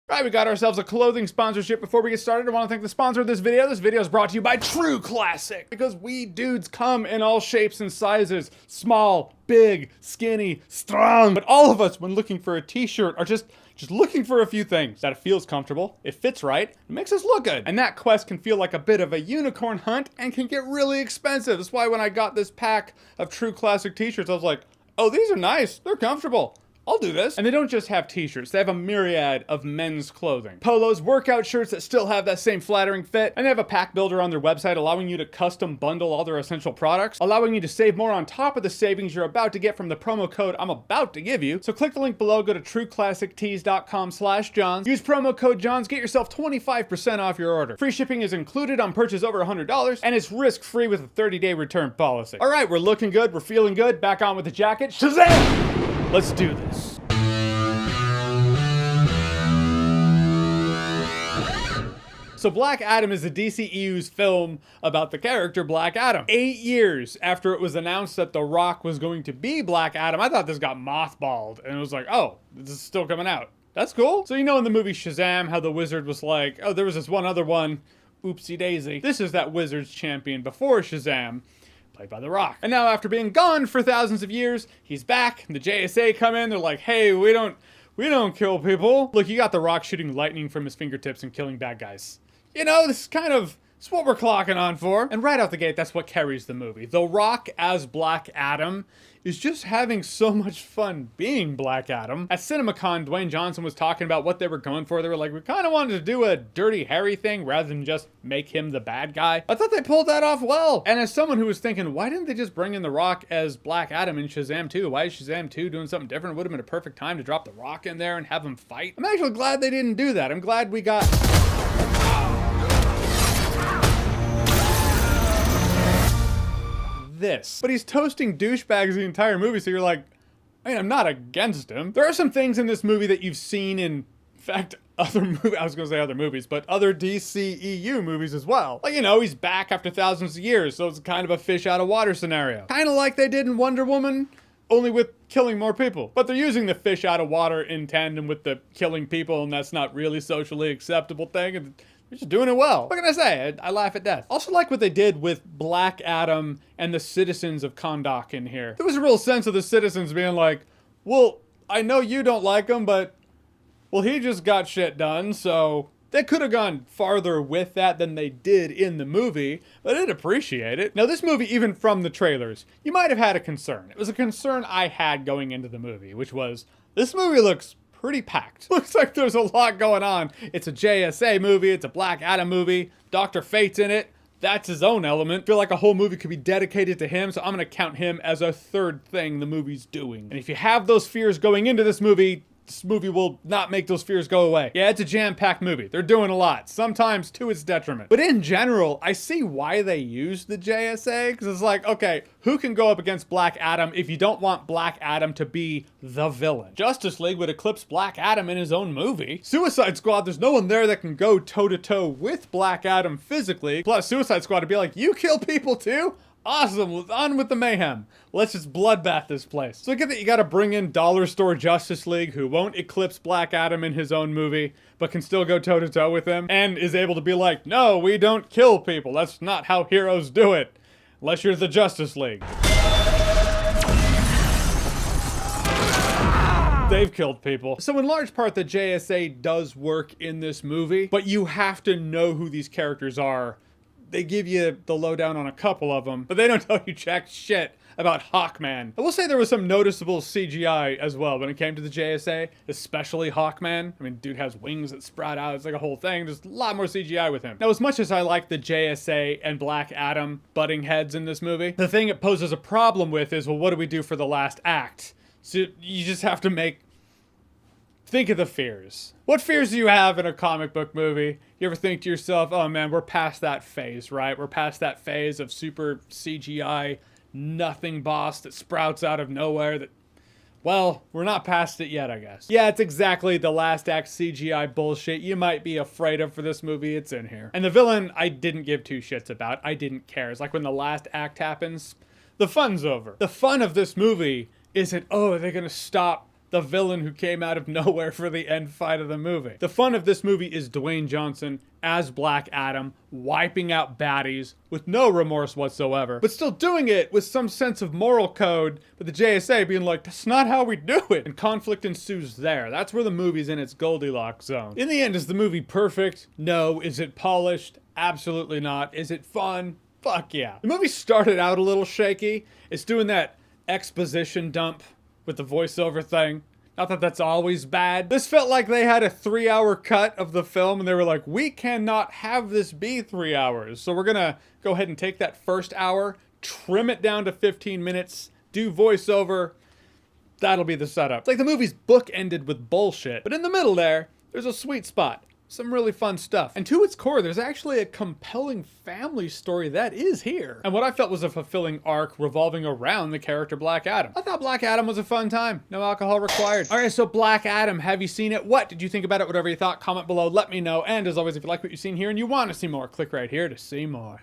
All right, we got ourselves a clothing sponsorship. Before we get started, I want to thank the sponsor of this video. This video is brought to you by True Classic, because we dudes come in all shapes and sizes. Small, big, skinny, strong. But all of us, when looking for a t-shirt, are just looking for a few things. That it feels comfortable, it fits right, it makes us look good. And that quest can feel like a bit of a unicorn hunt and can get really expensive. That's why when I got this pack of True Classic t-shirts, I was like, oh, these are nice, they're comfortable. I'll do this. And they don't just have t-shirts, they have a myriad of men's clothing. Polos, workout shirts that still have that same flattering fit, and they have a pack builder on their website allowing you to custom bundle all their essential products, allowing you to save more on top of the savings you're about to get from the promo code I'm about to give you. So click the link below, go to trueclassictees.com/Johns, use promo code Johns, get yourself 25% off your order. Free shipping is included on purchase over $100, and it's risk-free with a 30-day return policy. All right, we're looking good, we're feeling good, back on with the jacket. Shazam! Let's do this. So Black Adam is the DCEU's film about the character Black Adam. 8 years after it was announced that The Rock was going to be Black Adam, I thought this got mothballed, and it was like, oh, this is still coming out. That's cool. So you know in the movie Shazam how the wizard was like, oh, there was this one other one, oopsie daisy. This is that wizard's champion before Shazam, played by The Rock. And now after being gone for thousands of years, he's back. The JSA come in, they're like, hey, we don't kill people. Look, you got The Rock shooting lightning from his fingertips and killing bad guys. You know, this is what we're clocking on for. And right out the gate, that's what carries the movie. The Rock as Black Adam is just having so much fun being Black Adam. At CinemaCon, Dwayne Johnson was talking about what they were going for. They were like, we kind of wanted to do a Dirty Harry thing rather than just make him the bad guy. I thought they pulled that off well. And as someone who was thinking, why didn't they just bring in The Rock as Black Adam in Shazam 2? Why is Shazam 2 doing something different? It would have been a perfect time to drop The Rock in there and have him fight. I'm actually glad they didn't do that. I'm glad we got this. But he's toasting douchebags the entire movie, so you're like, I mean, I'm not against him. There are some things in this movie that you've seen in fact, other movies, I was gonna say other movies, but other DCEU movies as well. Like, you know, he's back after thousands of years, so it's kind of a fish out of water scenario. Kind of like they did in Wonder Woman, only with killing more people. But they're using the fish out of water in tandem with the killing people, and that's not really socially acceptable thing. And they're just doing it well. What can I say? I laugh at death. Also like what they did with Black Adam and the citizens of Kahndaq in here. There was a real sense of the citizens being like, well, I know you don't like him, but, well, he just got shit done, so they could have gone farther with that than they did in the movie, but I did appreciate it. Now, this movie, even from the trailers, you might have had a concern. It was a concern I had going into the movie, which was, this movie looks pretty packed. Looks like there's a lot going on. It's a JSA movie, it's a Black Adam movie, Dr. Fate's in it. That's his own element. I feel like a whole movie could be dedicated to him, so I'm gonna count him as a third thing the movie's doing. And if you have those fears going into this movie will not make those fears go away. Yeah, it's a jam-packed movie. They're doing a lot, sometimes to its detriment. But in general, I see why they use the JSA, because it's like, okay, who can go up against Black Adam if you don't want Black Adam to be the villain? Justice League would eclipse Black Adam in his own movie. Suicide Squad, there's no one there that can go toe-to-toe with Black Adam physically. Plus, Suicide Squad would be like, you kill people too? Awesome, on with the mayhem. Let's just bloodbath this place. So I get that you gotta bring in Dollar Store Justice League, who won't eclipse Black Adam in his own movie, but can still go toe-to-toe with him, and is able to be like, no, we don't kill people. That's not how heroes do it. Unless you're the Justice League. They've killed people. So in large part, the JSA does work in this movie, but you have to know who these characters are. They give you the lowdown on a couple of them, but they don't tell you jack shit about Hawkman. I will say there was some noticeable CGI as well when it came to the JSA, especially Hawkman. I mean, dude has wings that sprout out. It's like a whole thing. There's a lot more CGI with him. Now, as much as I like the JSA and Black Adam butting heads in this movie, the thing it poses a problem with is, well, what do we do for the last act? So you just have to think of the fears. What fears do you have in a comic book movie? You ever think to yourself, oh man, we're past that phase, right? We're past that phase of super CGI, nothing boss that sprouts out of nowhere that, well, we're not past it yet, I guess. Yeah, it's exactly the last act CGI bullshit you might be afraid of for this movie. It's in here. And the villain, I didn't give two shits about. I didn't care. It's like when the last act happens, the fun's over. The fun of this movie isn't, oh, are they gonna stop the villain who came out of nowhere for the end fight of the movie. The fun of this movie is Dwayne Johnson as Black Adam, wiping out baddies with no remorse whatsoever, but still doing it with some sense of moral code, but the JSA being like, that's not how we do it. And conflict ensues there. That's where the movie's in its Goldilocks zone. In the end, is the movie perfect? No. Is it polished? Absolutely not. Is it fun? Fuck yeah. The movie started out a little shaky. It's doing that exposition dump with the voiceover thing. Not that that's always bad. This felt like they had a 3-hour cut of the film and they were like, we cannot have this be 3 hours. So we're gonna go ahead and take that first hour, trim it down to 15 minutes, do voiceover. That'll be the setup. It's like the movie's book ended with bullshit, but in the middle there's a sweet spot. Some really fun stuff. And to its core, there's actually a compelling family story that is here. And what I felt was a fulfilling arc revolving around the character Black Adam. I thought Black Adam was a fun time. No alcohol required. All right, so Black Adam, have you seen it? What did you think about it? Whatever you thought, comment below, let me know. And as always, if you like what you've seen here and you want to see more, click right here to see more.